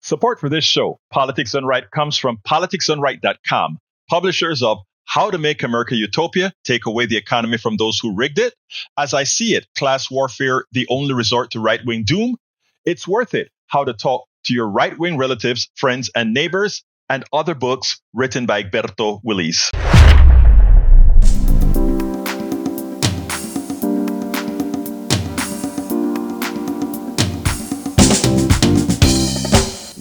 Support for this show, Politics Done Right, comes from politicsdoneright.com, publishers of How to Make America Utopia, Take Away the Economy from Those Who Rigged It, As I See It, Class Warfare, The Only Resort to Right-Wing Doom, It's Worth It, How to Talk to Your Right-Wing Relatives, Friends, and Neighbors, and other books written by Egberto, Willies.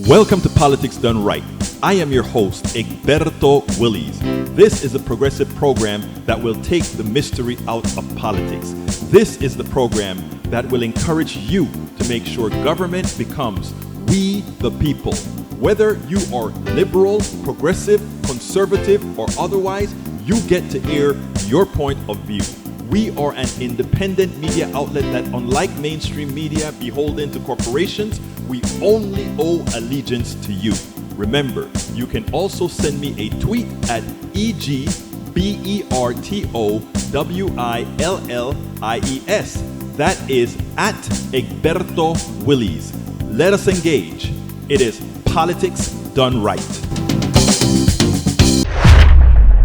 Welcome to Politics Done Right. I am your host, Egberto Willies. This is a progressive program that will take the mystery out of politics. This is the program that will encourage you to make sure government becomes we the people. Whether you are liberal, progressive, conservative, or otherwise, you get to air your point of view. We are an independent media outlet that, unlike mainstream media beholden to corporations, we only owe allegiance to you. Remember, you can also send me a tweet at EGBERTOWILLIES. That is at Egberto Willies. Let us engage. It is Politics Done Right.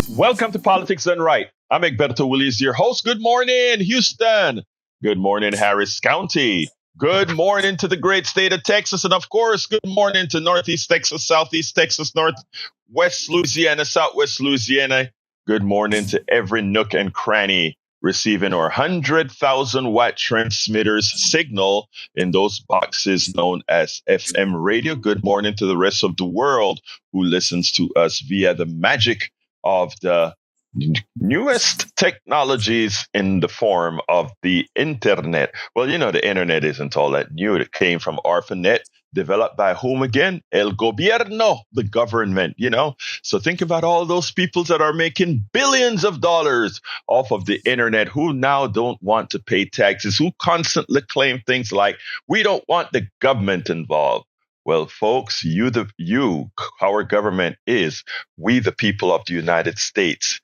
Welcome to Politics Done Right. I'm Egberto Willies, your host. Good morning, Houston. Good morning, Harris County. Good morning to the great state of Texas. And of course, good morning to Northeast Texas, Southeast Texas, Northwest Louisiana, Southwest Louisiana. Good morning to every nook and cranny receiving our 100,000 watt transmitters signal in those boxes known as FM radio. Good morning to the rest of the world who listens to us via the magic of the newest technologies in the form of the internet. Well, you know, the internet isn't all that new. It came from ARPANET, developed by whom again? El gobierno, the government, you know. So think about all those people that are making billions of dollars off of the internet who now don't want to pay taxes, who constantly claim things like, we don't want the government involved. Well, folks, our government is we, the people of the United States.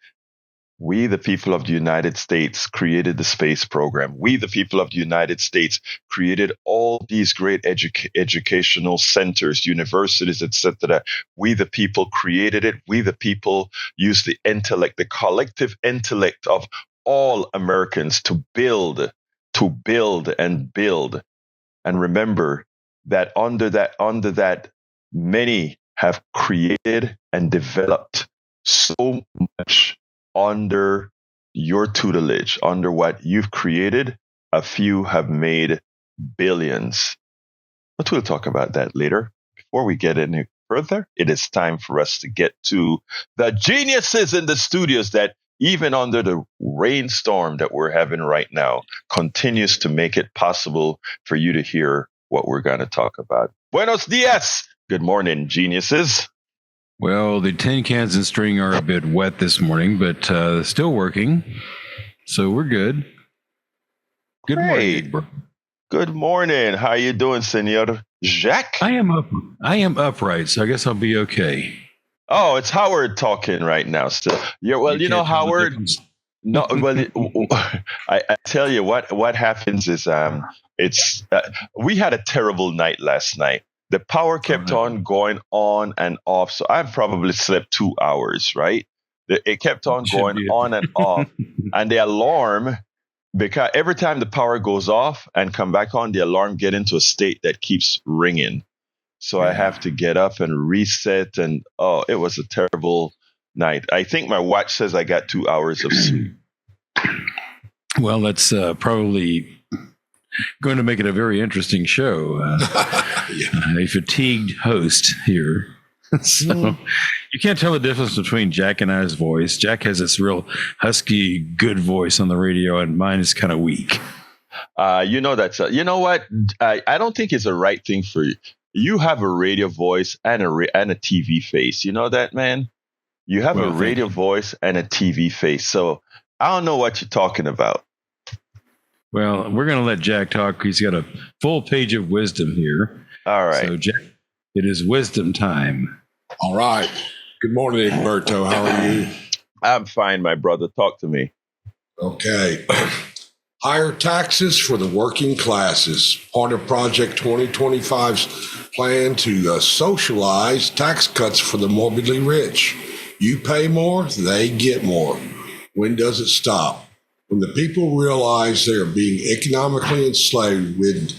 We, the people of the United States, created the space program. We, the people of the United States, created all these great educational centers, universities, etc. We, the people, created it. We, the people, use the intellect, the collective intellect of all Americans to build and build. And remember that under that, many have created and developed so much under your tutelage, under what you've created. A few have made billions. But we'll talk about that later. Before we get any further, it is time for us to get to the geniuses in the studios that, even under the rainstorm that we're having right now, continues to make it possible for you to hear what we're going to talk about. Buenos dias. Good morning, geniuses. Well, the tin cans and string are a bit wet this morning, but still working. So we're good. Good morning. Good morning. How you doing, Senor Jacques? I am upright, so I guess I'll be okay. Oh, it's Howard talking right now still. Yeah, well, you know, Howard. No, well, I tell you what happens is we had a terrible night last night. The power kept on going on and off. So I've probably slept 2 hours, right? It kept on going on and off. And the alarm, because every time the power goes off and come back on, the alarm get into a state that keeps ringing. So I have to get up and reset. And it was a terrible night. I think my watch says I got 2 hours of sleep. Well, that's probably going to make it a very interesting show. A fatigued host here. So you can't tell the difference between Jack and I's voice. Jack has this real husky, good voice on the radio, and mine is kind of weak. You know what? I don't think it's a right thing for you. You have a radio voice and a TV face. You know that, man? You have a radio voice and a TV face. So I don't know what you're talking about. Well, we're going to let Jack talk. He's got a full page of wisdom here. All right. So, Jack, it is wisdom time. All right. Good morning, Egberto. How are you? I'm fine, my brother. Talk to me. Okay. Higher taxes for the working classes. Part of Project 2025's plan to socialize tax cuts for the morbidly rich. You pay more, they get more. When does it stop? When the people realize they are being economically enslaved,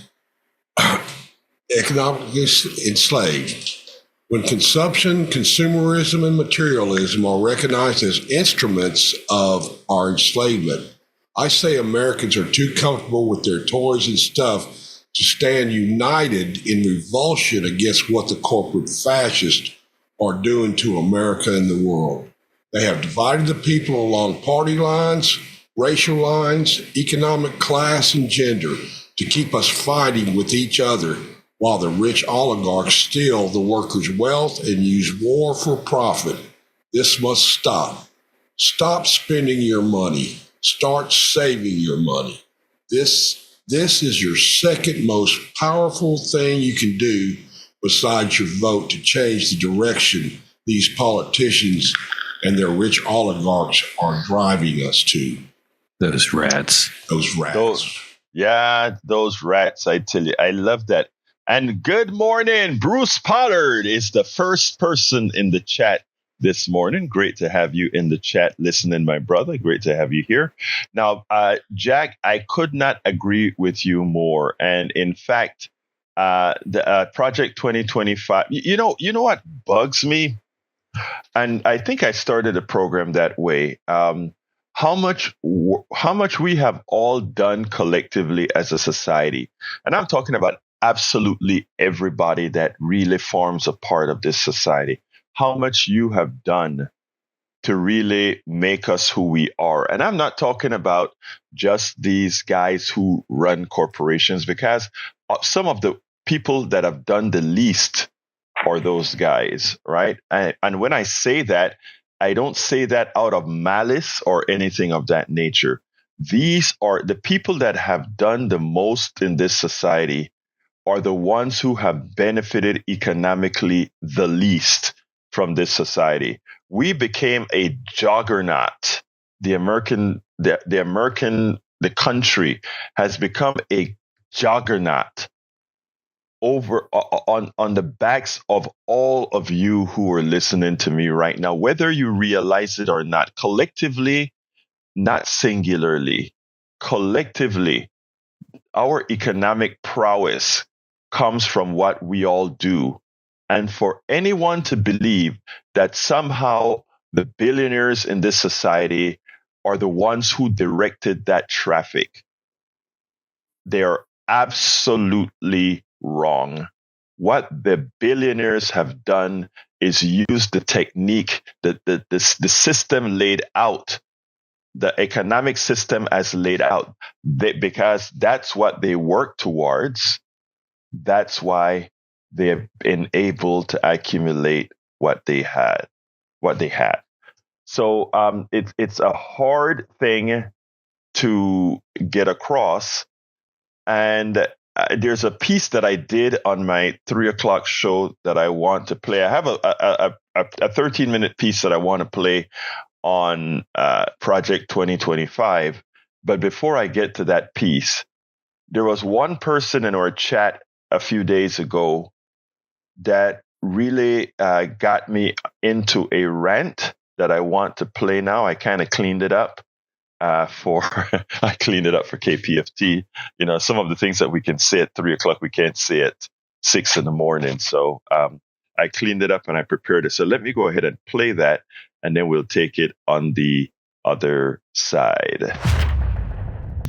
when consumption, consumerism, and materialism are recognized as instruments of our enslavement. I say Americans are too comfortable with their toys and stuff to stand united in revulsion against what the corporate fascists are doing to America and the world. They have divided the people along party lines, racial lines, economic class, and gender to keep us fighting with each other while the rich oligarchs steal the workers' wealth and use war for profit. This must stop. Stop spending your money. Start saving your money. This is your second most powerful thing you can do besides your vote to change the direction these politicians and their rich oligarchs are driving us to. Those rats. Those rats. Those rats, I tell you. I love that. And good morning. Bruce Pollard is the first person in the chat this morning. Great to have you in the chat listening, my brother. Great to have you here. Now, Jack, I could not agree with you more. And in fact, the Project 2025, you know what bugs me? And I think I started a program that way. How much we have all done collectively as a society. And I'm talking about absolutely everybody that really forms a part of this society. How much you have done to really make us who we are. And I'm not talking about just these guys who run corporations, because some of the people that have done the least are those guys, right? And when I say that, I don't say that out of malice or anything of that nature. These are the people that have done the most in this society, are the ones who have benefited economically the least from this society. We became a juggernaut. The country has become a juggernaut on the backs of all of you who are listening to me right now, whether you realize it or not. Collectively, not singularly, collectively, our economic prowess comes from what we all do. And for anyone to believe that somehow the billionaires in this society are the ones who directed that traffic, they are absolutely wrong. What the billionaires have done is use the technique, the system laid out, the economic system as laid out, because that's what they work towards. That's why they have been able to accumulate what they had. So it's a hard thing to get across. And there's a piece that I did on my 3:00 show that I want to play. I have a 13-minute piece that I want to play on Project 2025. But before I get to that piece, there was one person in our chat a few days ago that really got me into a rant that I want to play now. I kind of cleaned it up for KPFT. You know, some of the things that we can say at 3:00, we can't say at 6 a.m. So I cleaned it up and I prepared it. So let me go ahead and play that, and then we'll take it on the other side.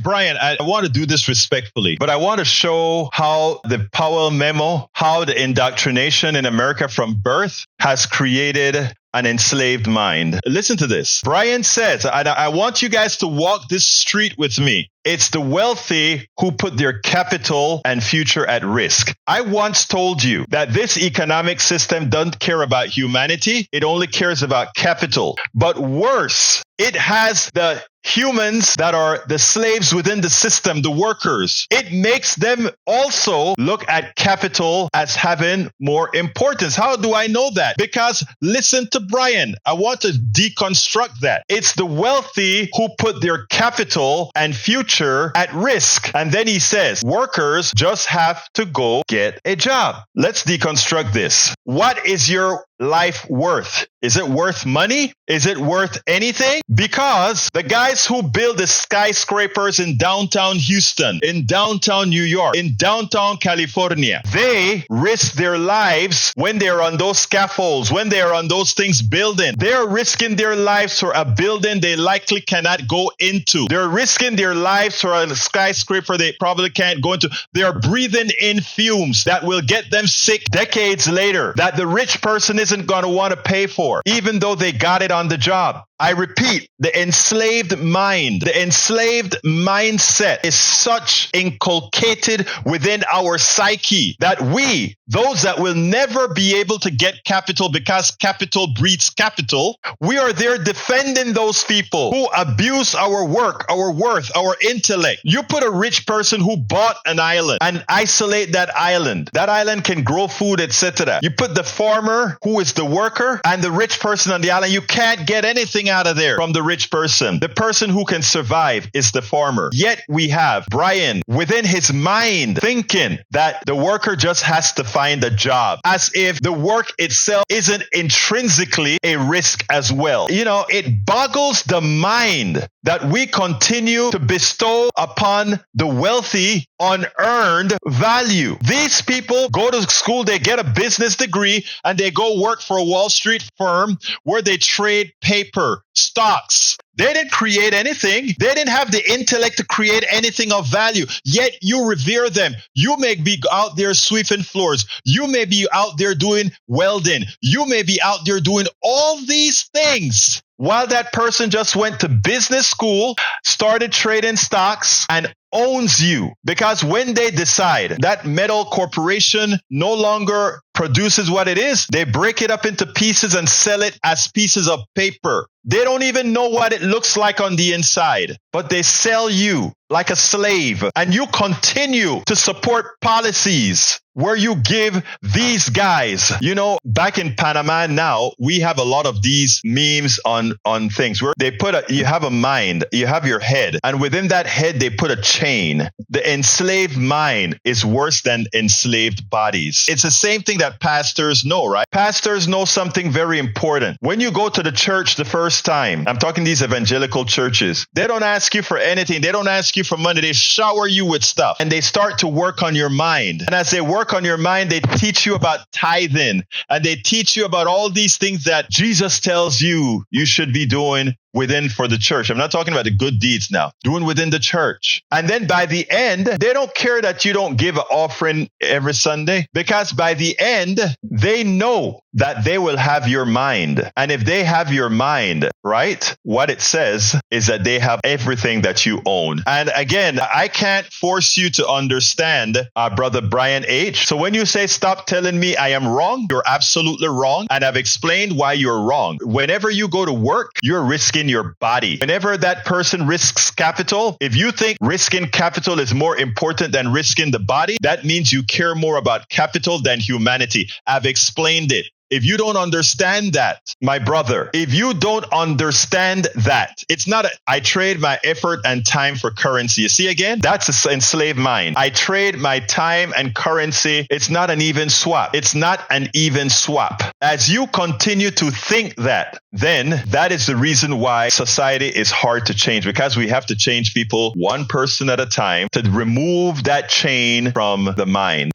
Brian, I want to do this respectfully, but I want to show how the Powell memo, how the indoctrination in America from birth has created an enslaved mind. Listen to this. Brian says, I want you guys to walk this street with me. It's the wealthy who put their capital and future at risk. I once told you that this economic system doesn't care about humanity. It only cares about capital. But worse, it has the humans that are the slaves within the system, the workers. It makes them also look at capital as having more importance. How do I know that? Because listen to Brother Brian, I want to deconstruct that. It's the wealthy who put their capital and future at risk. And then he says, workers just have to go get a job. Let's deconstruct this. What is your life worth? Is it worth money? Is it worth anything? Because the guys who build the skyscrapers in downtown Houston, in downtown New York, in downtown California, they risk their lives when they're on those scaffolds, when they're on those things building. They're risking their lives for a building they likely cannot go into. They're risking their lives for a skyscraper they probably can't go into. They're breathing in fumes that will get them sick decades later, that the rich person isn't going to want to pay for, even though they got it on the job. I repeat, the enslaved mind, the enslaved mindset is such inculcated within our psyche that we, those that will never be able to get capital because capital breeds capital, we are there defending those people who abuse our work, our worth, our intellect. You put a rich person who bought an island and isolate that island. That island can grow food, etc. You put the farmer who is the worker and the rich person on the island, you can't get anything out of there from the rich person. The person who can survive is the farmer. Yet we have Brian within his mind thinking that the worker just has to find a job, as if the work itself isn't intrinsically a risk as well. You know, it boggles the mind that we continue to bestow upon the wealthy unearned value. These people go to school, they get a business degree, and they go work for a Wall Street firm where they trade paper, stocks. They didn't create anything. They didn't have the intellect to create anything of value. Yet you revere them. You may be out there sweeping floors. You may be out there doing welding. You may be out there doing all these things while that person just went to business school, started trading stocks, and owns you. Because when they decide that metal corporation no longer produces what it is, they break it up into pieces and sell it as pieces of paper. They don't even know what it looks like on the inside, but they sell you like a slave, and you continue to support policies where you give these guys, you know, back in Panama now, we have a lot of these memes on things where they put you have a mind, you have your head, and within that head, they put a chain. The enslaved mind is worse than enslaved bodies. It's the same thing that pastors know, right? Pastors know something very important. When you go to the church the first time, I'm talking these evangelical churches, they don't ask you for anything. They don't ask you for money. They shower you with stuff, and they start to work on your mind. And as they work on your mind, they teach you about tithing, and they teach you about all these things that Jesus tells you should be doing within for the church. I'm not talking about the good deeds now, doing within the church. And then by the end, they don't care that you don't give an offering every Sunday, because by the end, they know that they will have your mind. And if they have your mind, right, what it says is that they have everything that you own. And again, I can't force you to understand, Brother Brian H. So when you say, stop telling me I am wrong, you're absolutely wrong. And I've explained why you're wrong. Whenever you go to work, you're risking your body. Whenever that person risks capital, if you think risking capital is more important than risking the body, that means you care more about capital than humanity. I've explained it. If you don't understand that, my brother, if you don't understand that, it's not I trade my effort and time for currency. You see again? That's an enslaved mind. I trade my time and currency. It's not an even swap. It's not an even swap. As you continue to think that, then that is the reason why society is hard to change, because we have to change people one person at a time to remove that chain from the mind.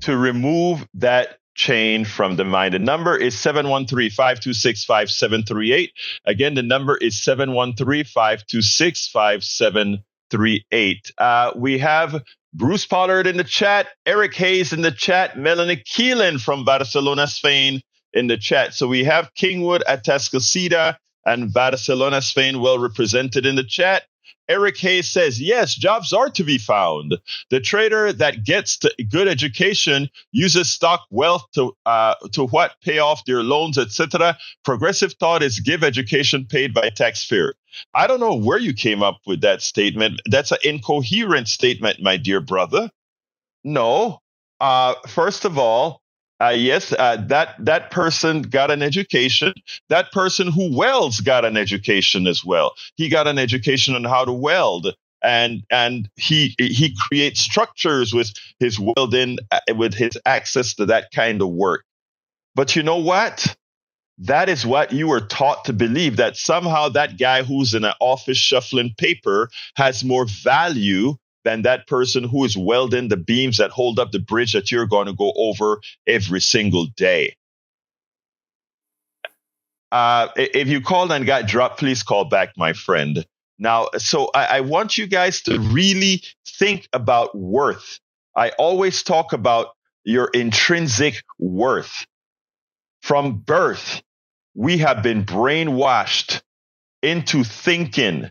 To remove that chain from the mind. The number is 713-526-5738. Again, the number is 713-526-5738. We have Bruce Pollard in the chat, Eric Hayes in the chat, Melanie Keelan from Barcelona, Spain in the chat. So we have Kingwood, Atascocita, and Barcelona, Spain well represented in the chat. Eric Hayes says, yes, jobs are to be found. The trader that gets to good education uses stock wealth to what? Pay off their loans, etc. Progressive thought is give education paid by taxpayer. I don't know where you came up with that statement. That's an incoherent statement, my dear brother. No. First of all, Yes, that person got an education. That person who welds got an education as well. He got an education on how to weld, and he creates structures with his welding, with his access to that kind of work. But you know what? That is what you were taught to believe, that somehow that guy who's in an office shuffling paper has more value than that person who is welding the beams that hold up the bridge that you're going to go over every single day. If you called and got dropped, please call back, my friend. Now, so I want you guys to really think about worth. I always talk about your intrinsic worth. From birth, we have been brainwashed into thinking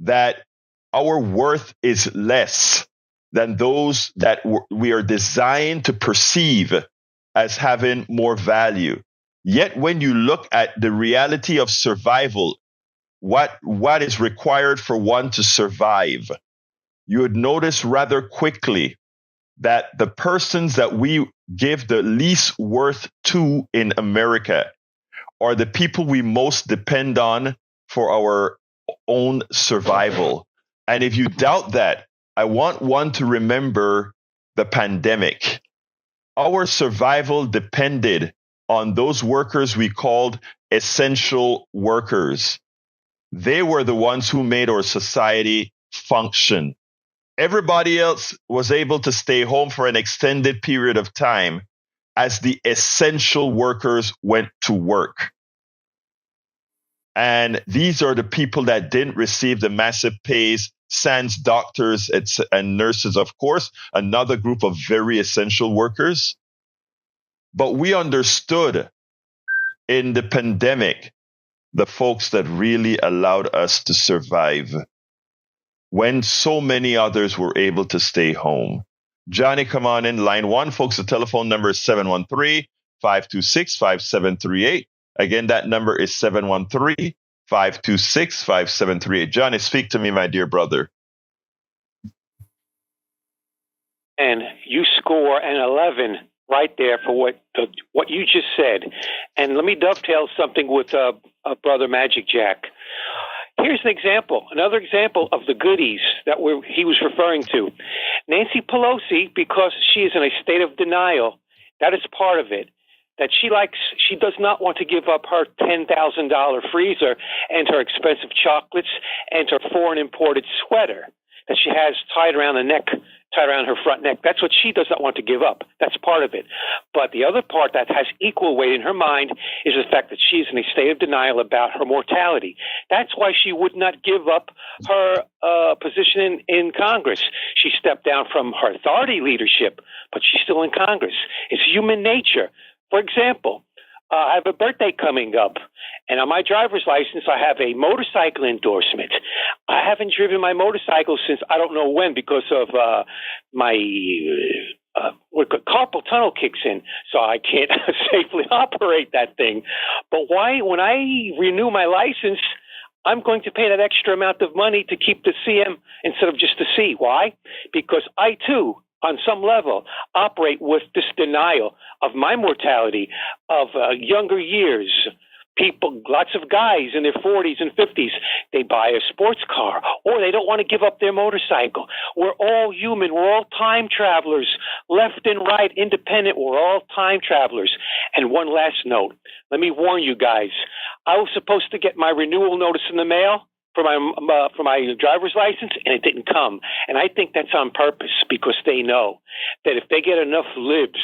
that our worth is less than those that we are designed to perceive as having more value. Yet when you look at the reality of survival, what is required for one to survive, you would notice rather quickly that the persons that we give the least worth to in America are the people we most depend on for our own survival. And if you doubt that, I want one to remember the pandemic. Our survival depended on those workers we called essential workers. They were the ones who made our society function. Everybody else was able to stay home for an extended period of time as the essential workers went to work. And these are the people that didn't receive the massive pays, sans doctors and nurses, of course, another group of very essential workers. But we understood in the pandemic the folks that really allowed us to survive when so many others were able to stay home. Johnny, come on in. Line 1, folks, the telephone number is 713-526-5738. Again, that number is 713-526-5738. Johnny, speak to me, my dear brother. And you score an 11 right there for what you just said. And let me dovetail something with Brother Magic Jack. Here's an example, another example of the goodies that he was referring to. Nancy Pelosi, because she is in a state of denial, that is part of it. That she does not want to give up her $10,000 freezer and her expensive chocolates and her foreign imported sweater that she has tied around her front neck. That's what she does not want to give up. That's part of it. But the other part that has equal weight in her mind is the fact that she's in a state of denial about her mortality. That's why she would not give up her position in Congress. She stepped down from her authority leadership, but she's still in Congress. It's human nature. For example, I have a birthday coming up, and on my driver's license, I have a motorcycle endorsement. I haven't driven my motorcycle since I don't know when because of my carpal tunnel kicks in, so I can't safely operate that thing. But when I renew my license, I'm going to pay that extra amount of money to keep the CM instead of just the C. Why? Because I, too, on some level, operate with this denial of my mortality, of younger years. People, lots of guys in their 40s and 50s, they buy a sports car or they don't want to give up their motorcycle. We're all human. We're all time travelers, left and right, independent. We're all time travelers. And one last note. Let me warn you guys. I was supposed to get my renewal notice in the mail for my driver's license, and it didn't come. And I think that's on purpose because they know that if they get enough libs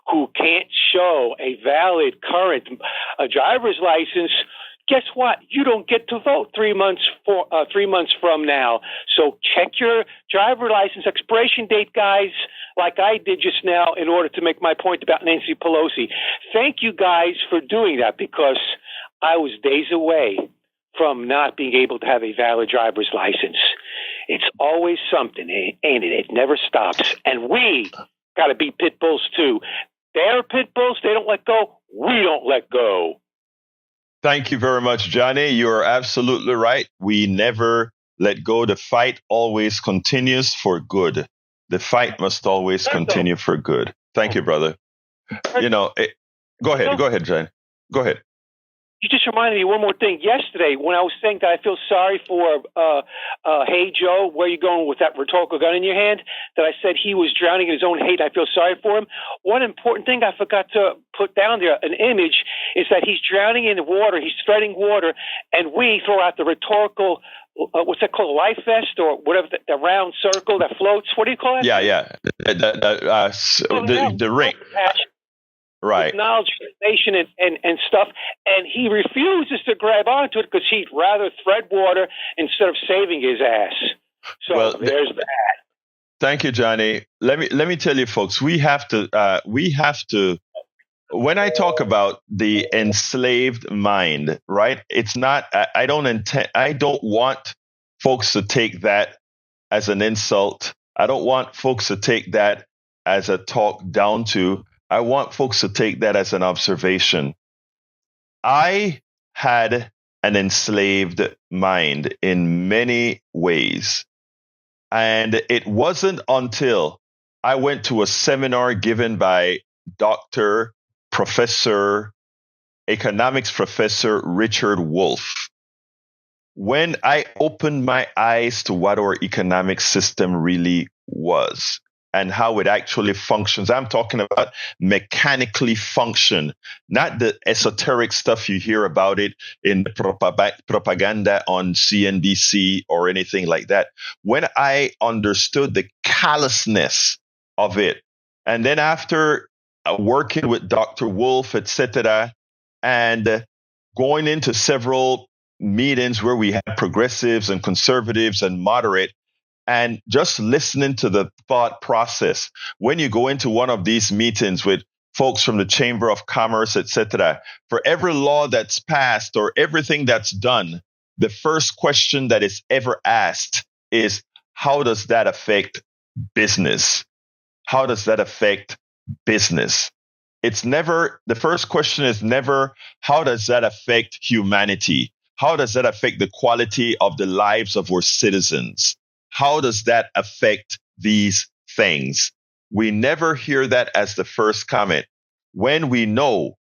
who can't show a valid current driver's license, guess what? You don't get to vote 3 months from now. So check your driver license expiration date, guys, like I did just now in order to make my point about Nancy Pelosi. Thank you guys for doing that because I was days away from not being able to have a valid driver's license. It's always something, ain't it? It never stops. And we got to be pit bulls too. They're pit bulls. They don't let go. We don't let go. Thank you very much, Johnny. You're absolutely right. We never let go. The fight always continues for good. The fight must always continue for good. Thank you, brother. Go ahead, Jane. Go ahead. You just reminded me one more thing. Yesterday, when I was saying that I feel sorry for Hey Joe, where you going with that rhetorical gun in your hand, that I said he was drowning in his own hate, I feel sorry for him. One important thing I forgot to put down there, an image, is that he's drowning in the water, he's treading water, and we throw out the rhetorical, what's that called, life vest or whatever, the round circle that floats. What do you call it? Yeah. The ring. Right. Knowledge, information, and stuff. And he refuses to grab onto it because he'd rather tread water instead of saving his ass. So there's that. Thank you, Johnny. Let me tell you, folks, we have to, when I talk about the enslaved mind, right? It's not, I don't want folks to take that as an insult. I don't want folks to take that as a talk down to. I want folks to take that as an observation. I had an enslaved mind in many ways. And it wasn't until I went to a seminar given by economics professor Richard Wolff, when I opened my eyes to what our economic system really was and how it actually functions. I'm talking about mechanically function, not the esoteric stuff you hear about it in propaganda on CNBC or anything like that. When I understood the callousness of it, and then after working with Dr. Wolff, etc., and going into several meetings where we had progressives and conservatives and moderate, and just listening to the thought process. When you go into one of these meetings with folks from the Chamber of Commerce, etc., for every law that's passed or everything that's done, the first question that is ever asked is, how does that affect business? How does that affect business? It's never, the first question is never, how does that affect humanity? How does that affect the quality of the lives of our citizens? How does that affect these things? We never hear that as the first comment. When we know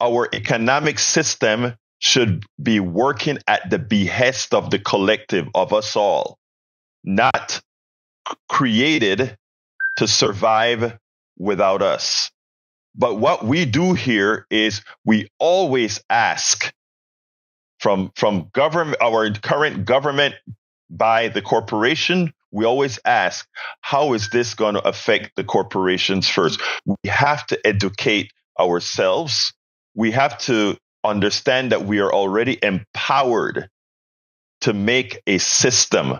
our economic system should be working at the behest of the collective of us all, not created to survive without us. But what we do here is we always ask from government, our current government, by the corporation, we always ask, how is this going to affect the corporations first? We have to educate ourselves. We have to understand that we are already empowered to make a system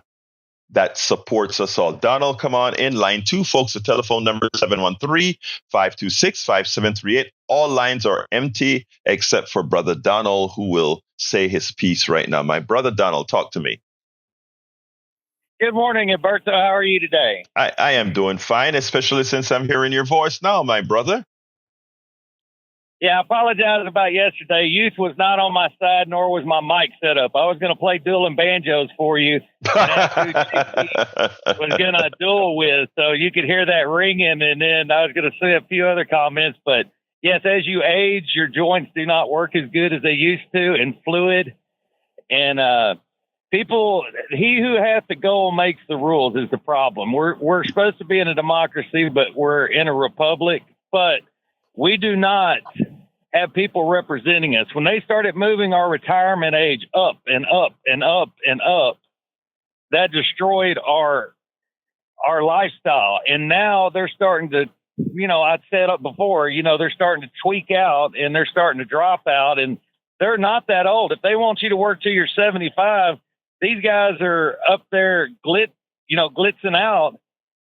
that supports us all. Donald, come on in. Line 2, folks, the telephone number is 713-526-5738. All lines are empty except for Brother Donald, who will say his piece right now. My brother Donald, talk to me. Good morning, Egberto. How are you today? I am doing fine, especially since I'm hearing your voice now, my brother. Yeah, I apologize about yesterday. Youth was not on my side, nor was my mic set up. I was going to play dueling banjos for you. That's who was going to duel with, so you could hear that ringing, and then I was going to say a few other comments. But yes, as you age, your joints do not work as good as they used to, and fluid. And people, he who hath the goal makes the rules is the problem. We're supposed to be in a democracy, but we're in a republic. But we do not have people representing us. When they started moving our retirement age up and up and up and up, that destroyed our lifestyle. And now they're starting to, I'd said up before, they're starting to tweak out and they're starting to drop out, and they're not that old. If they want you to work till you're 75, these guys are up there glitzing out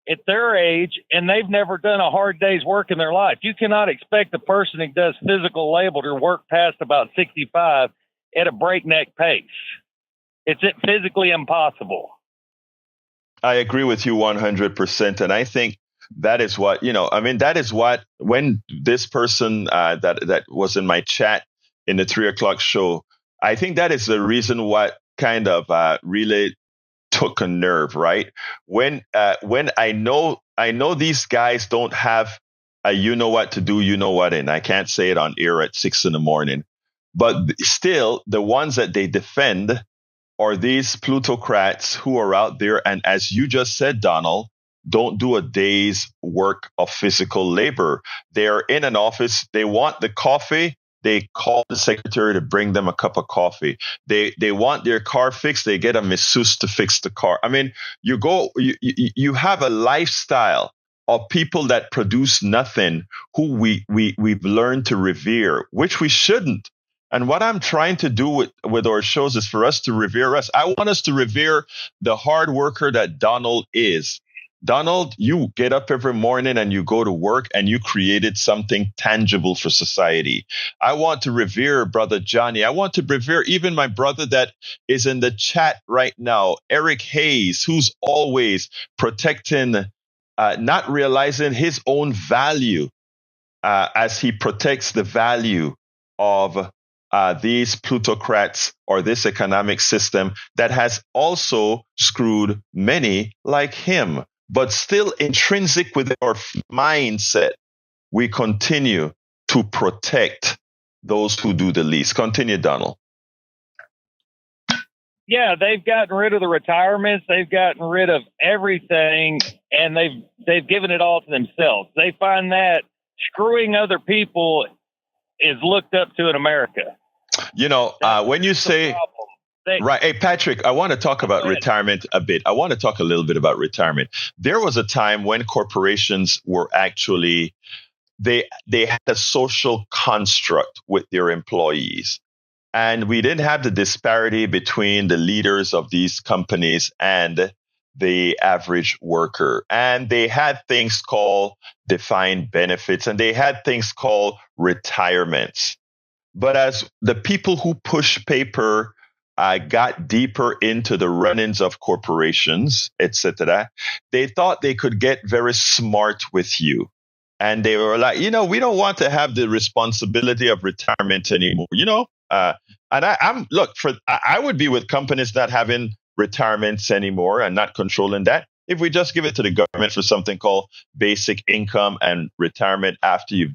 at their age, and they've never done a hard day's work in their life. You cannot expect a person who does physical labor to work past about 65 at a breakneck pace. It's physically impossible. I agree with you 100%. And I think that is what, that is what, when this person that was in my chat in the 3:00 show, I think that is the reason what kind of really took a nerve, right? When I know these guys don't have you know what to do, you know what, and I can't say it on air at 6 a.m. But still, the ones that they defend are these plutocrats who are out there, and as you just said, Donald, don't do a day's work of physical labor. They're in an office. They want the coffee. They call the secretary to bring them a cup of coffee. They want their car fixed. They get a masseuse to fix the car. I mean, you have a lifestyle of people that produce nothing, who we've learned to revere, which we shouldn't. And what I'm trying to do with our shows is for us to revere us. I want us to revere the hard worker that Donald is. Donald, you get up every morning and you go to work and you created something tangible for society. I want to revere Brother Johnny. I want to revere even my brother that is in the chat right now, Eric Hayes, who's always protecting, not realizing his own value as he protects the value of these plutocrats or this economic system that has also screwed many like him. But still intrinsic within our mindset, we continue to protect those who do the least. Continue, Donald. Yeah, they've gotten rid of the retirements. They've gotten rid of everything, and they've given it all to themselves. They find that screwing other people is looked up to in America. You know, when you say... Right. Hey, Patrick, I want to talk about retirement a bit. I want to talk a little bit about retirement. There was a time when corporations were actually, they had a social construct with their employees. And we didn't have the disparity between the leaders of these companies and the average worker. And they had things called defined benefits, and they had things called retirements. But as the people who push paper got deeper into the run-ins of corporations, etc., they thought they could get very smart with you. And they were like, we don't want to have the responsibility of retirement anymore, and I would be with companies not having retirements anymore and not controlling that if we just give it to the government for something called basic income and retirement after you've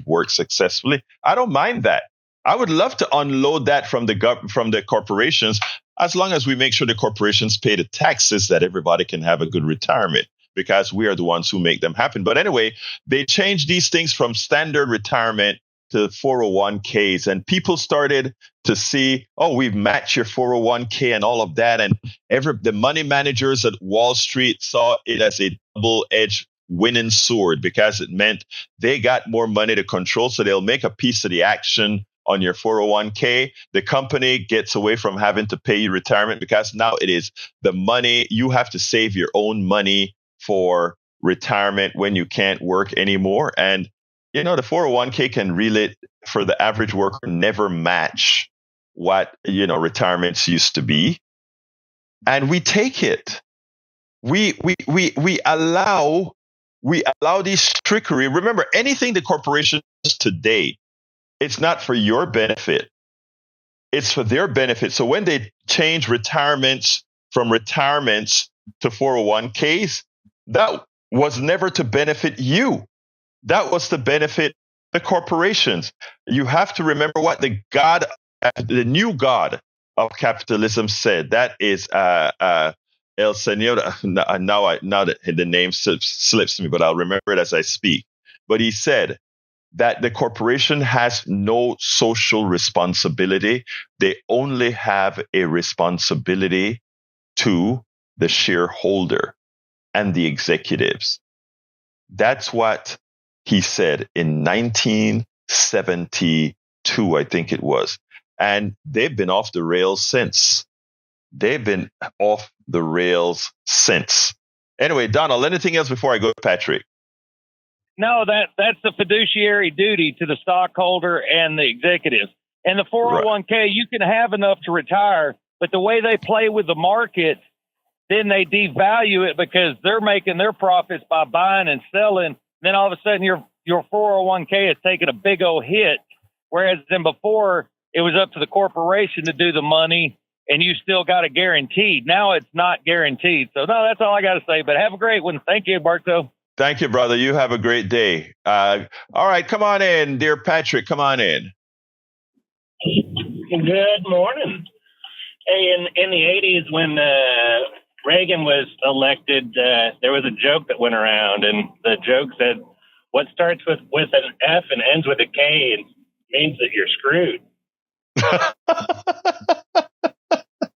worked successfully. I don't mind that. I would love to unload that from the corporations, as long as we make sure the corporations pay the taxes that everybody can have a good retirement, because we are the ones who make them happen. But anyway, they changed these things from standard retirement to 401ks, and people started to see, we've matched your 401k and all of that. And the money managers at Wall Street saw it as a double-edged winning sword, because it meant they got more money to control. So they'll make a piece of the action on your 401k. The company gets away from having to pay you retirement, because now it is the money. You have to save your own money for retirement when you can't work anymore. And, the 401k can really, for the average worker, never match what, retirements used to be. And we take it. We allow these trickery. Remember, anything the corporation does today, it's not for your benefit. It's for their benefit. So when they change retirements from retirements to 401ks, that was never to benefit you. That was to benefit the corporations. You have to remember what the new God of capitalism said. That is El Señor. Now that the name slips me, but I'll remember it as I speak. But he said that the corporation has no social responsibility. They only have a responsibility to the shareholder and the executives. That's what he said in 1972, I think it was. And they've been off the rails since. Anyway, Donald, anything else before I go to Patrick? No, that's the fiduciary duty to the stockholder and the executives. And the 401k, you can have enough to retire, but the way they play with the market, then they devalue it, because they're making their profits by buying and selling. Then all of a sudden your 401k is taking a big old hit, whereas then before it was up to the corporation to do the money and you still got it guaranteed. Now it's not guaranteed. So no, that's all I got to say, but have a great one. Thank you, Egberto. Thank you, brother. You have a great day. All right, come on in, dear Patrick. Come on in. Good morning. Hey, in the 80s when Reagan was elected, there was a joke that went around, and the joke said, "What starts with an F and ends with a K and means that you're screwed."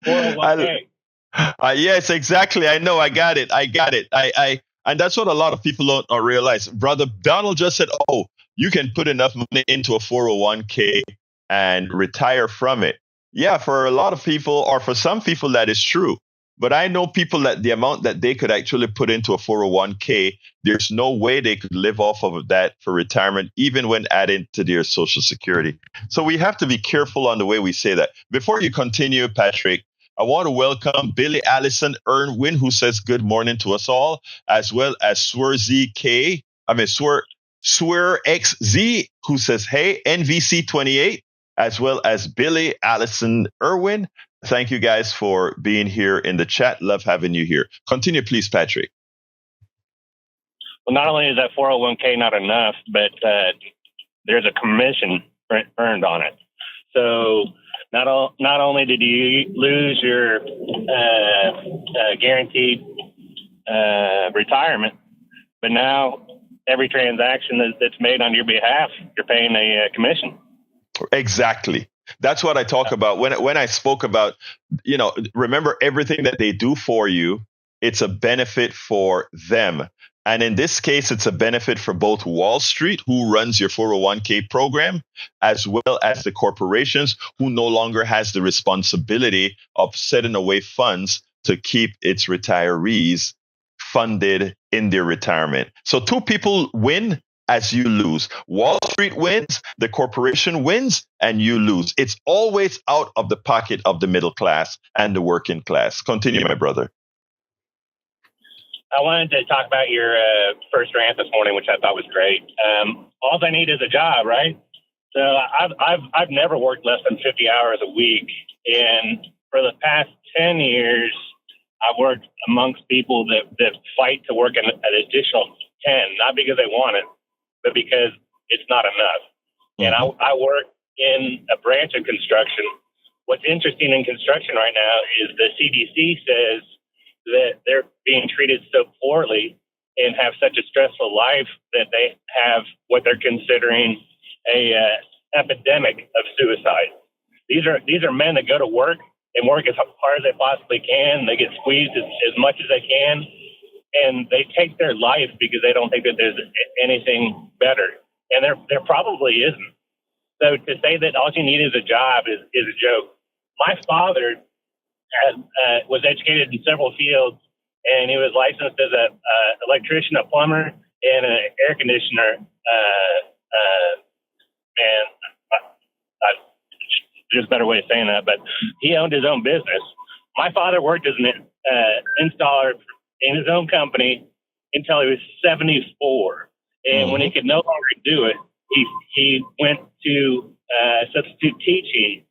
401k. Yes, exactly. I know. I got it. And that's what a lot of people don't realize. Brother Donald just said, "Oh, you can put enough money into a 401k and retire from it." Yeah, for a lot of people, or for some people, that is true. But I know people that the amount that they could actually put into a 401k, there's no way they could live off of that for retirement, even when added to their Social Security. So we have to be careful on the way we say that. Before you continue, Patrick, I want to welcome Billy Allison Irwin, who says good morning to us all, as well as Swear XZ, who says, hey, NVC28, as well as Billy Allison Irwin. Thank you guys for being here in the chat. Love having you here. Continue, please, Patrick. Well, not only is that 401k not enough, but there's a commission earned on it. So not only did you lose your guaranteed retirement, but now every transaction that's made on your behalf, you're paying a commission. Exactly. That's what I talk about when I spoke about, remember everything that they do for you, it's a benefit for them. And in this case, it's a benefit for both Wall Street, who runs your 401k program, as well as the corporations who no longer has the responsibility of setting away funds to keep its retirees funded in their retirement. So two people win as you lose. Wall Street wins, the corporation wins, and you lose. It's always out of the pocket of the middle class and the working class. Continue, my brother. I wanted to talk about your first rant this morning, which I thought was great. All I need is a job, right? So I've never worked less than 50 hours a week, and for the past 10 years, I've worked amongst people that fight to work an additional 10, not because they want it, but because it's not enough. And I work in a branch of construction. What's interesting in construction right now is the CDC says that they're being treated so poorly and have such a stressful life that they have what they're considering a epidemic of suicide. These are men that go to work and work as hard as they possibly can. They get squeezed as much as they can, and they take their life because they don't think that there's anything better. And there probably isn't. So to say that all you need is a job is a joke. My father was educated in several fields, and he was licensed as an electrician, a plumber, and an air conditioner. There's a better way of saying that, but he owned his own business. My father worked as an installer in his own company until he was 74. And when he could no longer do it, he went to substitute teaching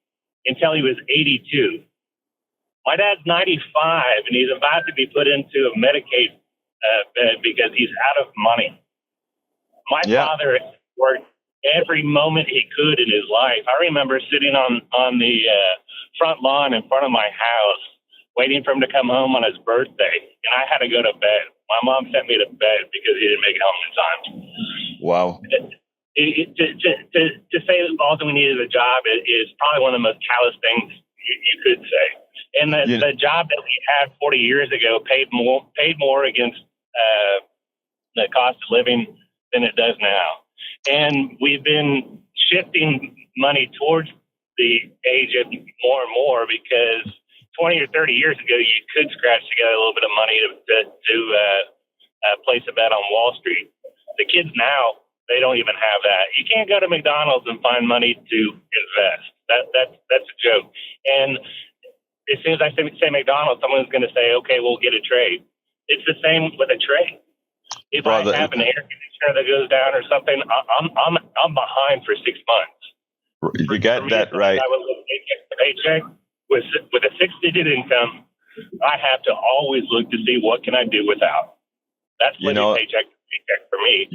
until he was 82. My dad's 95, and he's about to be put into a Medicaid bed because he's out of money. My father worked every moment he could in his life. I remember sitting on the front lawn in front of my house, waiting for him to come home on his birthday, and I had to go to bed. My mom sent me to bed because he didn't make it home in time. Wow. To say that all we need is a job is probably one of the most callous things you could say. And the job that we had 40 years ago paid more against the cost of living than it does now. And we've been shifting money towards the age of more and more because 20 or 30 years ago, you could scratch together a little bit of money to place a bet on Wall Street. The kids now, they don't even have that. You can't go to McDonald's and find money to invest. That's a joke. And as soon as I say McDonald's, someone's going to say, okay, we'll get a trade. It's the same with a trade. If I have an air conditioner that goes down or something, I'm behind for 6 months. You got that right. I would look at paycheck with a 6-digit income. I have to always look to see what can I do without. That's living paycheck to paycheck for me.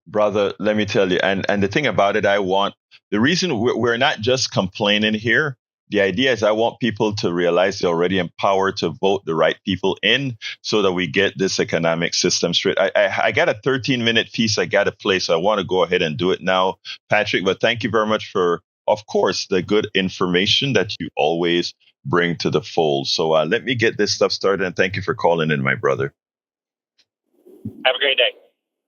Brother, let me tell you, and the thing about it, the reason we're not just complaining here. The idea is I want people to realize they're already empowered to vote the right people in so that we get this economic system straight. I got a 13-minute piece I got to play, so I want to go ahead and do it now, Patrick. But thank you very much for, of course, the good information that you always bring to the fold. So let me get this stuff started, and thank you for calling in, my brother. Have a great day.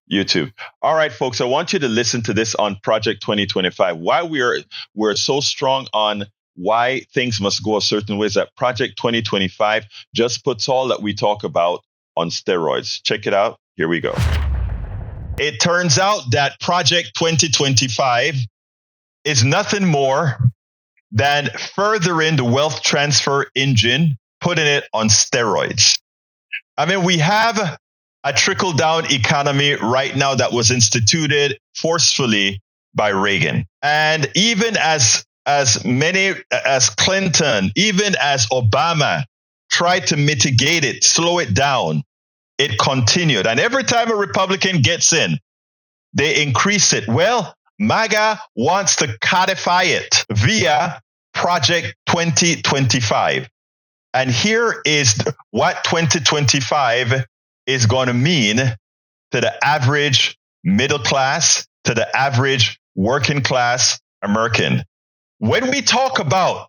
You too. All right, folks, I want you to listen to this on Project 2025. Why we're so strong on why things must go a certain way is that Project 2025 just puts all that we talk about on steroids. Check it out. Here we go. It turns out that Project 2025 is nothing more than furthering the wealth transfer engine, putting it on steroids. I mean, we have a trickle-down economy right now that was instituted forcefully by Reagan. And even as many as Clinton, even as Obama tried to mitigate it, slow it down, it continued. And every time a Republican gets in, they increase it. Well, MAGA wants to codify it via Project 2025. And here is what 2025 is going to mean to the average middle class, to the average working class American. When we talk about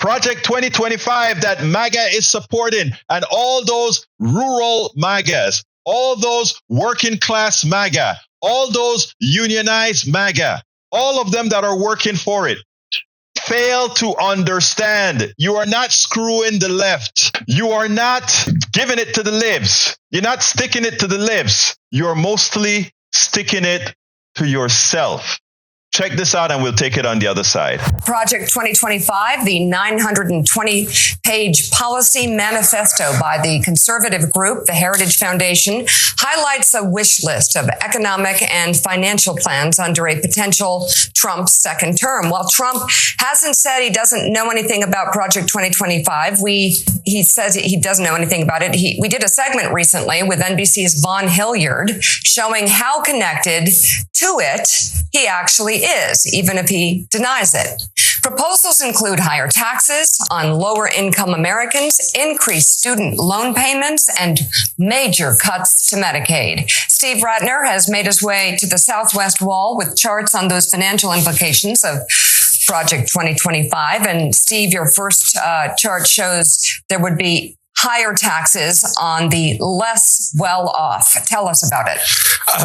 Project 2025 that MAGA is supporting, and all those rural MAGAs, all those working class MAGA, all those unionized MAGA, all of them that are working for it, fail to understand. You are not screwing the left. You are not giving it to the libs. You're not sticking it to the libs. You're mostly sticking it to yourself. Check this out and we'll take it on the other side. Project 2025, the 920-page policy manifesto by the conservative group, the Heritage Foundation, highlights a wish list of economic and financial plans under a potential Trump second term. While Trump hasn't said he doesn't know anything about Project 2025, he says he doesn't know anything about it. We did a segment recently with NBC's Vaughn Hilliard showing how connected to it he actually is, even if he denies it. Proposals include higher taxes on lower income Americans, increased student loan payments, and major cuts to Medicaid. Steve Ratner has made his way to the Southwest Wall with charts on those financial implications of Project 2025. And Steve, your first chart shows there would be higher taxes on the less well-off. Tell us about it.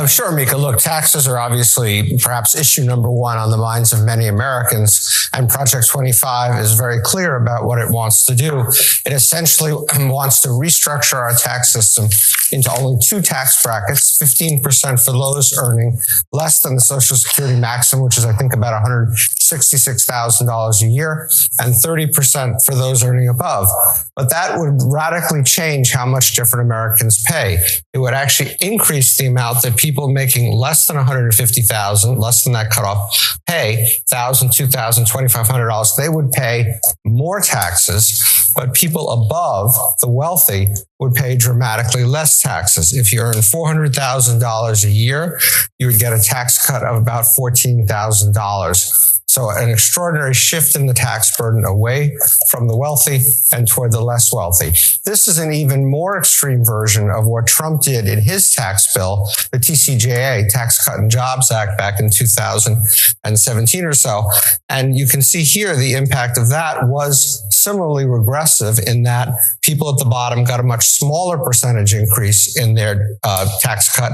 Sure, Mika. Look, taxes are obviously perhaps issue number one on the minds of many Americans, and Project 25 is very clear about what it wants to do. It essentially wants to restructure our tax system into only two tax brackets, 15% for those earning less than the Social Security maximum, which is, I think, about $166,000 a year, and 30% for those earning above. But that would radically change how much different Americans pay. It would actually increase the amount that people making less than $150,000, less than that cutoff, pay $1,000, $2,000, $2,500. They would pay more taxes, but people above the wealthy would pay dramatically less taxes. If you earn $400,000 a year, you would get a tax cut of about $14,000. So an extraordinary shift in the tax burden away from the wealthy and toward the less wealthy. This is an even more extreme version of what Trump did in his tax bill, the TCJA, Tax Cut and Jobs Act, back in 2017 or so. And you can see here the impact of that was similarly regressive in that people at the bottom got a much smaller percentage increase in their tax cut,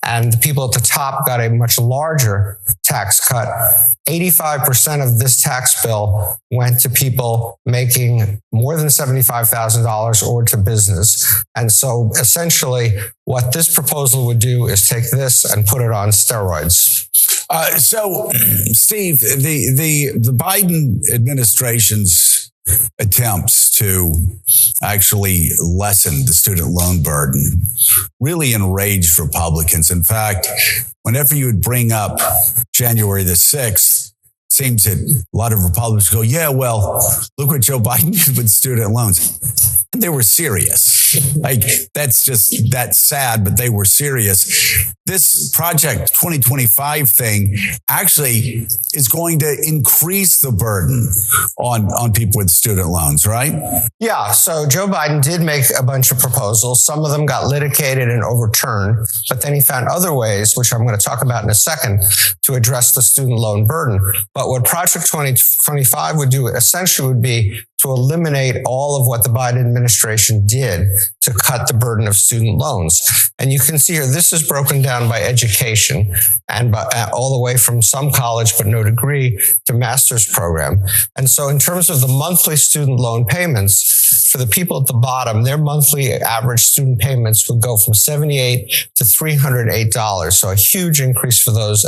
and the people at the top got a much larger tax cut. 85% of this tax bill went to people making more than $75,000 or to business. And so essentially what this proposal would do is take this and put it on steroids. So, Steve, the Biden administration's attempts to actually lessen the student loan burden really enraged Republicans. In fact, whenever you would bring up January the 6th, it seems that a lot of Republicans go, yeah, well, look what Joe Biden did with student loans. And they were serious. Like, that's sad, but they were serious. This Project 2025 thing actually is going to increase the burden on people with student loans, right? Yeah. So Joe Biden did make a bunch of proposals. Some of them got litigated and overturned, but then he found other ways, which I'm going to talk about in a second, to address the student loan burden. But what Project 2025 would do essentially would be to eliminate all of what the Biden administration did to cut the burden of student loans. And you can see here, this is broken down by education and all the way from some college but no degree to master's program. And so in terms of the monthly student loan payments, for the people at the bottom, their monthly average student payments would go from $78 to $308. So a huge increase for those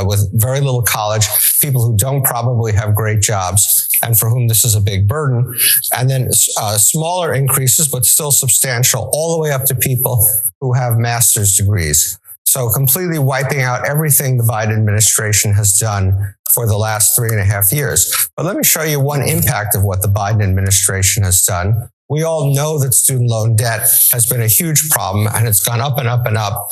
with very little college, people who don't probably have great jobs, and for whom this is a big burden. And then smaller increases, but still substantial, all the way up to people who have master's degrees. So completely wiping out everything the Biden administration has done for the last 3.5 years. But let me show you one impact of what the Biden administration has done. We all know that student loan debt has been a huge problem, and it's gone up and up and up.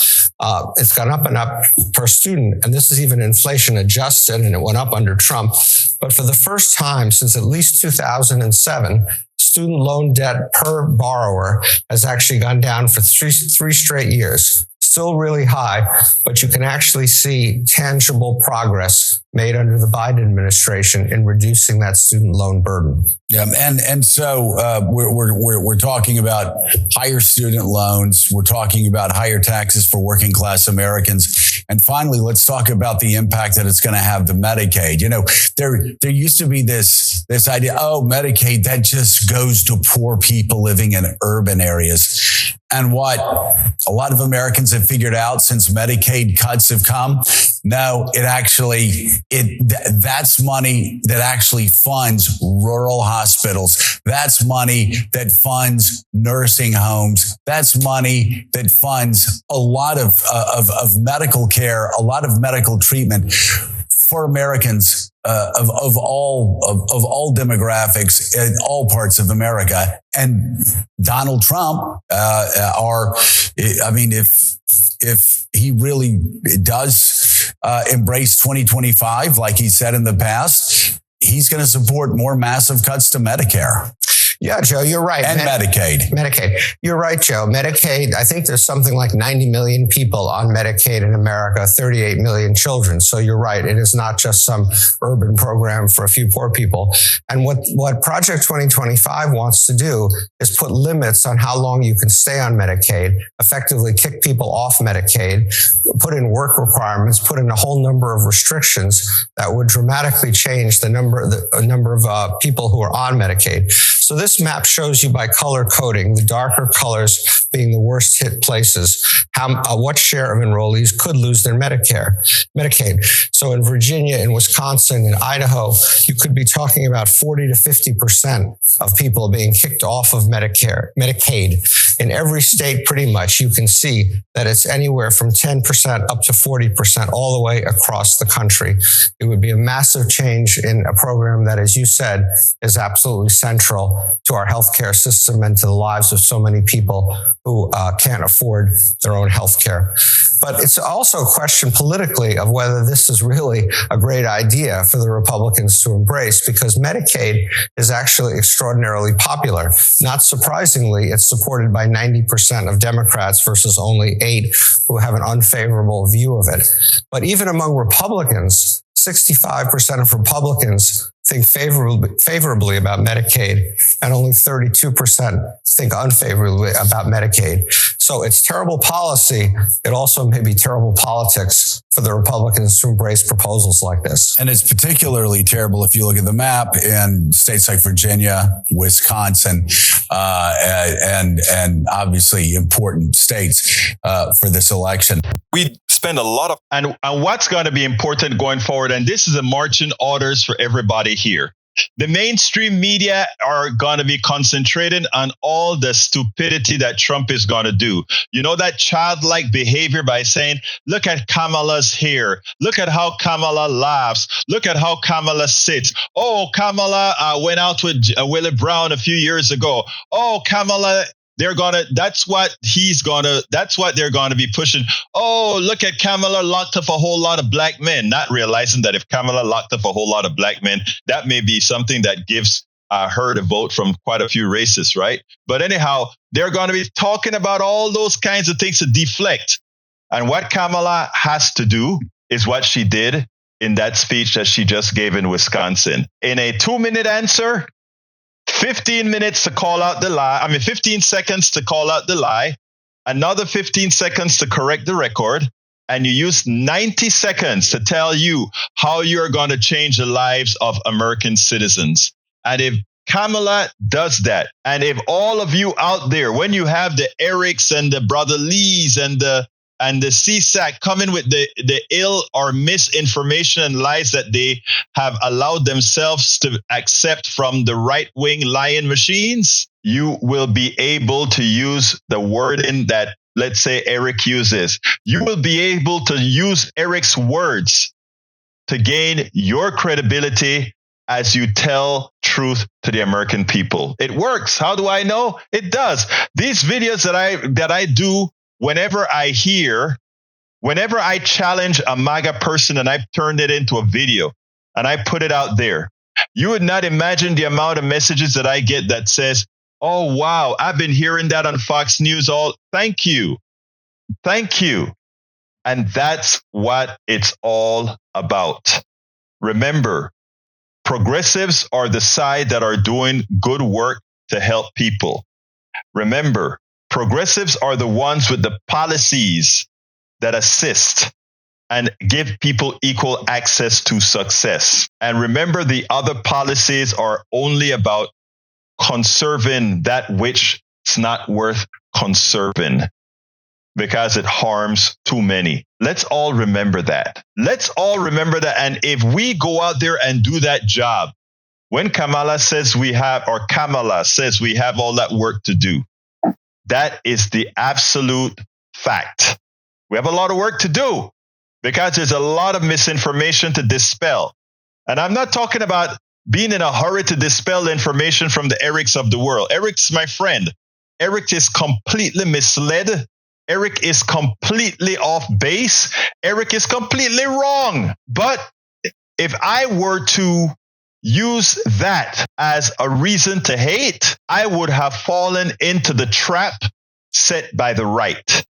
It's gone up and up per student. And this is even inflation adjusted, and it went up under Trump. But for the first time since at least 2007, student loan debt per borrower has actually gone down for three straight years. Still really high, but you can actually see tangible progress made under the Biden administration in reducing that student loan burden. Yeah, and so we're talking about higher student loans. We're talking about higher taxes for working class Americans, and finally, let's talk about the impact that it's going to have to Medicaid. You know, there used to be this idea, Medicaid, that just goes to poor people living in urban areas. And what a lot of Americans have figured out since Medicaid cuts have come, no, that's money that actually funds rural hospitals. That's money that funds nursing homes. That's money that funds a lot of medical care, a lot of medical treatment for Americans of all demographics in all parts of America. And Donald Trump, if he really does embrace 2025, like he said in the past, he's going to support more massive cuts to Medicare. Yeah, Joe, you're right. And Medicaid. You're right, Joe. Medicaid, I think there's something like 90 million people on Medicaid in America, 38 million children. So you're right. It is not just some urban program for a few poor people. And what Project 2025 wants to do is put limits on how long you can stay on Medicaid, effectively kick people off Medicaid, put in work requirements, put in a whole number of restrictions that would dramatically change the number of people who are on Medicaid. So this map shows you by color coding, the darker colors being the worst hit places, what share of enrollees could lose their Medicaid. So in Virginia, in Wisconsin, in Idaho, you could be talking about 40 to 50% of people being kicked off of Medicaid. In every state, pretty much, you can see that it's anywhere from 10% up to 40% all the way across the country. It would be a massive change in a program that, as you said, is absolutely central to our healthcare system and to the lives of so many people who can't afford their own healthcare. But it's also a question politically of whether this is really a great idea for the Republicans to embrace, because Medicaid is actually extraordinarily popular. Not surprisingly, it's supported by 90% of Democrats versus only 8 who have an unfavorable view of it. But even among Republicans, 65% of Republicans think favorably about Medicaid, and only 32% think unfavorably about Medicaid. So it's terrible policy. It also may be terrible politics for the Republicans to embrace proposals like this. And it's particularly terrible if you look at the map in states like Virginia, Wisconsin, and obviously important states for this election. We spend a lot of, and what's going to be important going forward, and this is a marching orders for everybody here. The mainstream media are going to be concentrating on all the stupidity that Trump is going to do. You know, that childlike behavior by saying, look at Kamala's hair. Look at how Kamala laughs. Look at how Kamala sits. Oh, Kamala went out with Willie Brown a few years ago. Oh, Kamala that's what they're gonna be pushing. Oh, look at Kamala locked up a whole lot of black men, not realizing that if Kamala locked up a whole lot of black men, that may be something that gives her the vote from quite a few races, right? But anyhow, they're going to be talking about all those kinds of things to deflect. And what Kamala has to do is what she did in that speech that she just gave in Wisconsin. In a 2-minute answer, 15 minutes to call out the lie. 15 seconds to call out the lie, another 15 seconds to correct the record, and you use 90 seconds to tell you how you're going to change the lives of American citizens. And if Kamala does that, and if all of you out there, when you have the Erics and the Brother Lees and the CSAC coming with the ill or misinformation and lies that they have allowed themselves to accept from the right-wing lying machines, you will be able to use the wording that, let's say, Eric uses. You will be able to use Eric's words to gain your credibility as you tell truth to the American people. It works. How do I know? It does. These videos that I do, whenever I challenge a MAGA person and I turn it into a video and I put it out there, you would not imagine the amount of messages that I get that says, oh, wow, I've been hearing that on Fox News thank you. Thank you. And that's what it's all about. Remember, progressives are the side that are doing good work to help people. Remember, progressives are the ones with the policies that assist and give people equal access to success. And remember, the other policies are only about conserving that which is not worth conserving because it harms too many. Let's all remember that. And if we go out there and do that job, when Kamala says we have all that work to do, that is the absolute fact. We have a lot of work to do because there's a lot of misinformation to dispel. And I'm not talking about being in a hurry to dispel the information from the Erics of the world. Eric's my friend. Eric is completely misled. Eric is completely off base. Eric is completely wrong. But if I were to use that as a reason to hate, I would have fallen into the trap set by the right,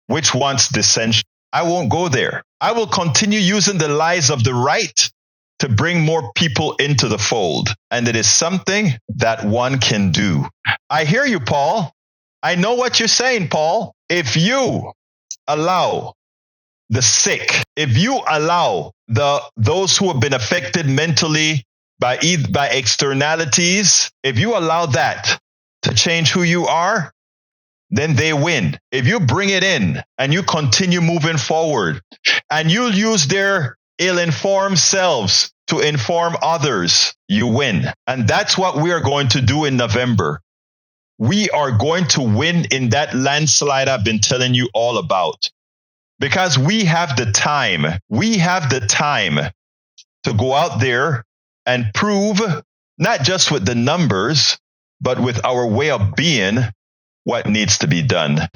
which wants dissension. I won't go there. I will continue using the lies of the right to bring more people into the fold. And it is something that one can do. I hear you, Paul. I know what you're saying, Paul. If you allow the sick, if you allow those who have been affected mentally by externalities, if you allow that to change who you are, then they win. If you bring it in and you continue moving forward and you'll use their ill-informed selves to inform others, you win. And that's what we are going to do in November. We are going to win in that landslide I've been telling you all about. Because we have the time. We have the time to go out there and prove, not just with the numbers, but with our way of being, what needs to be done.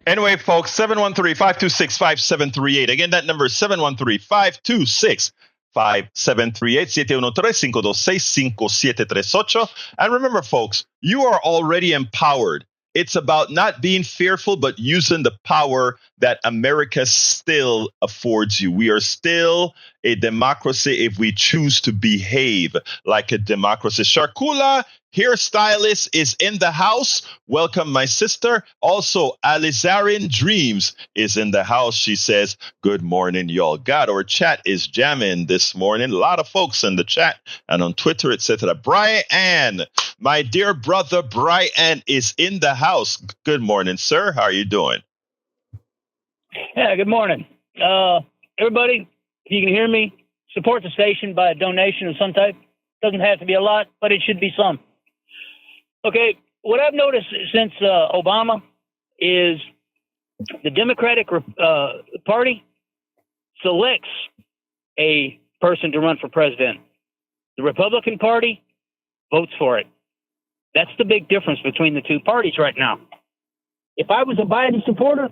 Anyway, folks, 713-526-5738. Again, that number is 713-526-5738. 713-526-5738. And remember, folks, you are already empowered. It's about not being fearful, but using the power that America still affords you. We are still a democracy if we choose to behave like a democracy. Sharkula, hairstylist, is in the house. Welcome, my sister. Also, Alizarian Dreams is in the house. She says, good morning, y'all. God, our chat is jamming this morning. A lot of folks in the chat and on Twitter, etc. Brian, my dear brother Brian, is in the house. Good morning, sir. How are you doing? Yeah, good morning. Everybody, if you can hear me, support the station by a donation of some type. Doesn't have to be a lot, but it should be some. Okay, what I've noticed since Obama is the Democratic Party selects a person to run for president. The Republican Party votes for it. That's the big difference between the two parties right now. If I was a Biden supporter,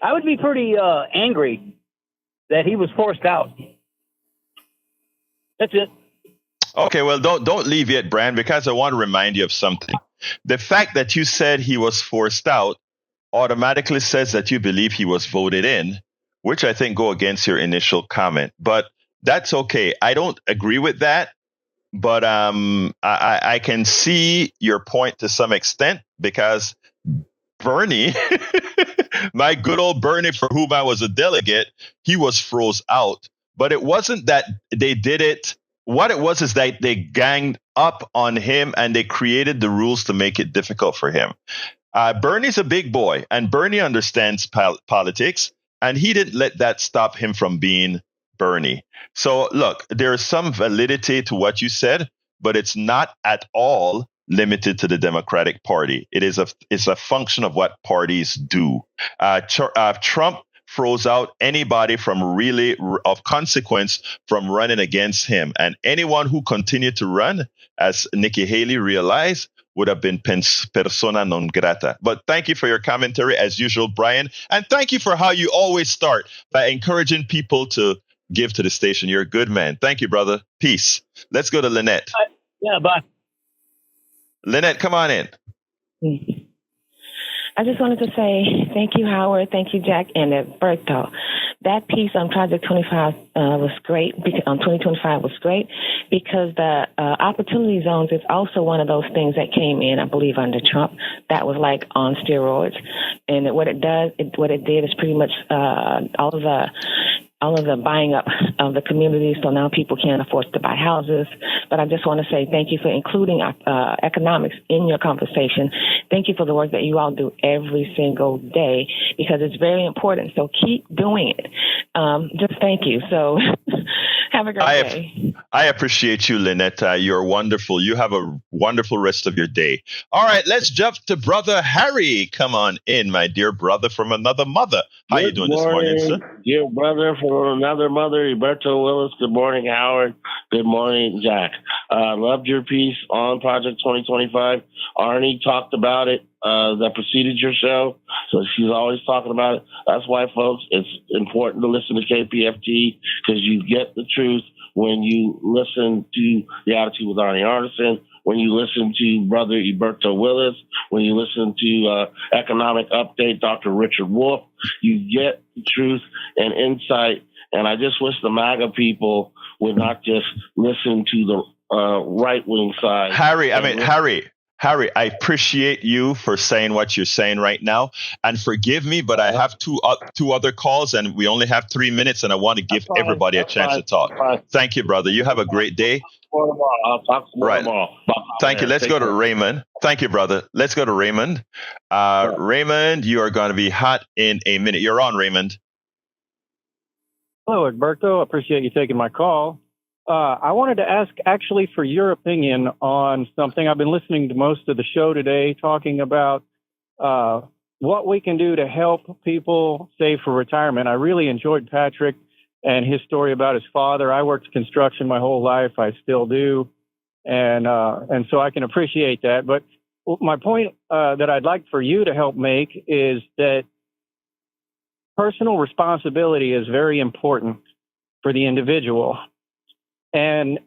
I would be pretty angry that he was forced out. That's it. Okay, well, don't leave yet, Brian, because I want to remind you of something. The fact that you said he was forced out automatically says that you believe he was voted in, which I think go against your initial comment. But that's okay. I don't agree with that, but I can see your point to some extent, because Bernie, my good old Bernie, for whom I was a delegate, he was froze out. But it wasn't that they did it. What it was is that they ganged up on him and they created the rules to make it difficult for him. Bernie's a big boy, and Bernie understands politics, and he didn't let that stop him from being Bernie. So, look, there is some validity to what you said, but it's not at all limited to the Democratic Party. It's a function of what parties do. Trump froze out anybody from really of consequence from running against him. And anyone who continued to run, as Nikki Haley realized, would have been persona non grata. But thank you for your commentary, as usual, Brian. And thank you for how you always start by encouraging people to give to the station. You're a good man. Thank you, brother. Peace. Let's go to Lynette. Yeah, bye. Lynette, come on in. I just wanted to say thank you, Howard. Thank you, Jack and Egberto. That piece on Project 25 was great. 2025 was great because the opportunity zones is also one of those things that came in, I believe, under Trump. That was like on steroids. And what it did is pretty much all of the buying up of the community, so now people can't afford to buy houses. But I just want to say thank you for including economics in your conversation. Thank you for the work that you all do every single day, because it's very important. So keep doing it. Just thank you. So have a great day. I appreciate you, Lynette. You're wonderful. You have a wonderful rest of your day. All right, let's jump to Brother Harry. Come on in, my dear brother from another mother. How you doing this morning, sir? Dear brother from another mother, Egberto Willis. Good morning, Howard. Good morning, Jack. Loved your piece on Project 2025. Arnie talked about it that preceded your show, so she's always talking about it. That's why, folks, it's important to listen to KPFT, because you get the truth when you listen to the Attitude with Arnie Arneson, when you listen to Brother Egberto Willis, when you listen to Economic Update, Dr. Richard Wolff. You get the truth and insight. And I just wish the MAGA people would not just listen to the right-wing side. Harry, I appreciate you for saying what you're saying right now. And forgive me, but I have two other calls, and we only have 3 minutes, and I want to give everybody a chance to talk. Thank you, brother. You have a great day. I'll talk tomorrow. Thank you. Let's go to Raymond. Thank you, brother. Let's go to Raymond. Raymond, you are going to be hot in a minute. You're on, Raymond. Hello, Egberto. Appreciate you taking my call. I wanted to ask actually for your opinion on something. I've been listening to most of the show today talking about what we can do to help people save for retirement. I really enjoyed Patrick and his story about his father. I worked construction my whole life. I still do. And so I can appreciate that. But my point that I'd like for you to help make is that personal responsibility is very important for the individual. And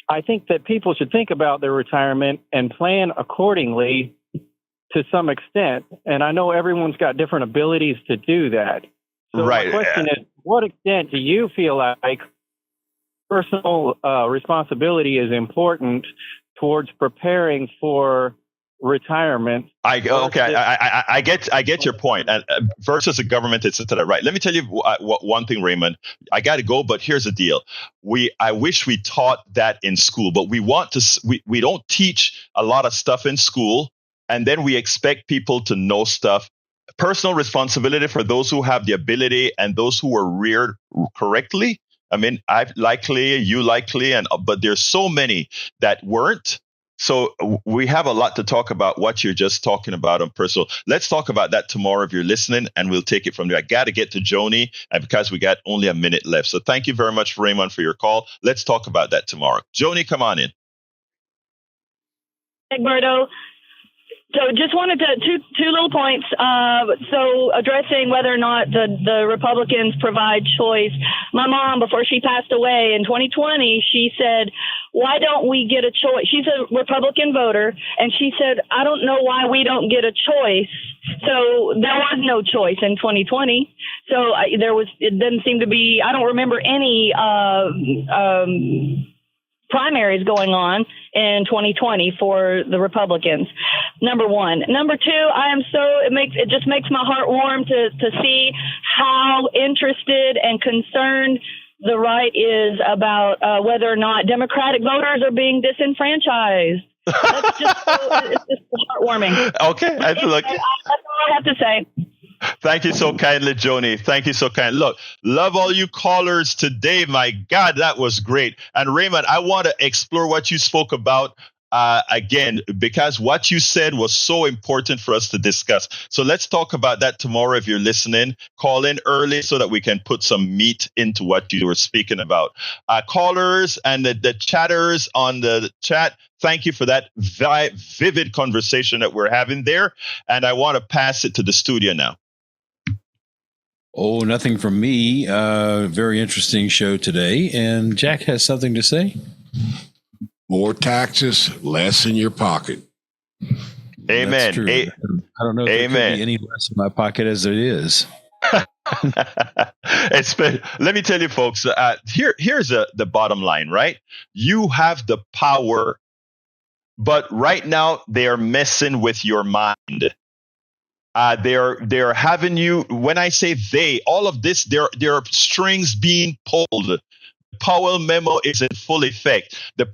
I think that people should think about their retirement and plan accordingly to some extent. And I know everyone's got different abilities to do that. So right. My question is, what extent do you feel like personal responsibility is important towards preparing for retirement? I get your point. Versus the government, etc. Right. Let me tell you one thing, Raymond. I got to go, but here's the deal. I wish we taught that in school, but we don't teach a lot of stuff in school, and then we expect people to know stuff. Personal responsibility for those who have the ability and those who were reared correctly. I mean, you likely, but there's so many that weren't. So we have a lot to talk about what you're just talking about on personal. Let's talk about that tomorrow if you're listening, and we'll take it from there. I got to get to Joni, and because we got only a minute left. So thank you very much, Raymond, for your call. Let's talk about that tomorrow. Joni, come on in. Egberto. So just wanted to two little points. So addressing whether or not the Republicans provide choice. My mom, before she passed away in 2020, she said, "Why don't we get a choice?" She's a Republican voter, and she said, "I don't know why we don't get a choice." So there was no choice in 2020. So it didn't seem to be. I don't remember any primaries going on in 2020 for the Republicans. Number one. Number two, it just makes my heart warm to see how interested and concerned the right is about whether or not Democratic voters are being disenfranchised. It's just heartwarming. Okay, that's all I have to say. Thank you so kindly, Joni. Thank you so kindly. Look, love all you callers today. My God, that was great. And Raymond, I want to explore what you spoke about again, because what you said was so important for us to discuss. So let's talk about that tomorrow. If you're listening, call in early so that we can put some meat into what you were speaking about. Callers and the chatters on the chat, thank you for that vivid conversation that we're having there. And I want to pass it to the studio now. Oh, nothing from me. Very interesting show today. And Jack has something to say. More taxes, less in your pocket. Amen. That's true. I don't know if there could be any less in my pocket as it is. Let me tell you, folks, here's the bottom line, right? You have the power, but right now they are messing with your mind. They're having you, when I say they, all of this, there are strings being pulled. The Powell memo is in full effect. The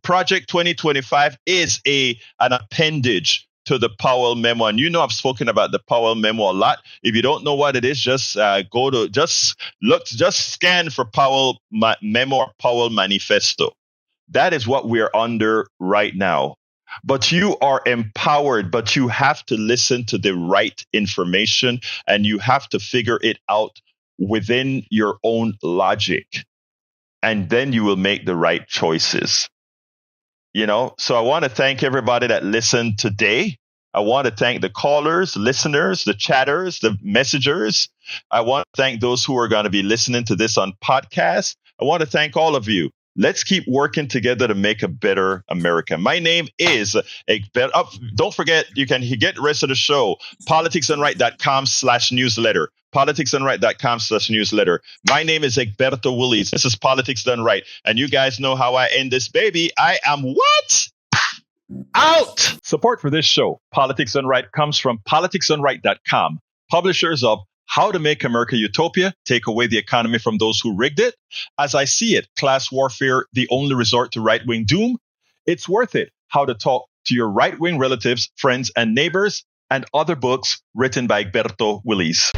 Project 2025 is an appendage to the Powell memo. And I've spoken about the Powell memo a lot. If you don't know what it is, just scan for Powell memo or Powell manifesto. That is what we're under right now. But you are empowered, but you have to listen to the right information and you have to figure it out within your own logic. And then you will make the right choices. So I want to thank everybody that listened today. I want to thank the callers, listeners, the chatters, the messengers. I want to thank those who are going to be listening to this on podcast. I want to thank all of you. Let's keep working together to make a better America. My name is Egberto. Don't forget, you can get the rest of the show, politicsdoneright.com/newsletter. politicsdoneright.com/newsletter. My name is Egberto Willies. This is Politics Done Right. And you guys know how I end this baby. I am what? Out! Support for this show, Politics Done Right, comes from politicsdoneright.com, publishers of How to Make America Utopia, Take Away the Economy from Those Who Rigged It. As I See It, Class Warfare, The Only Resort to Right-Wing Doom. It's Worth It, How to Talk to Your Right-Wing Relatives, Friends, and Neighbors, and other books written by Egberto Willies.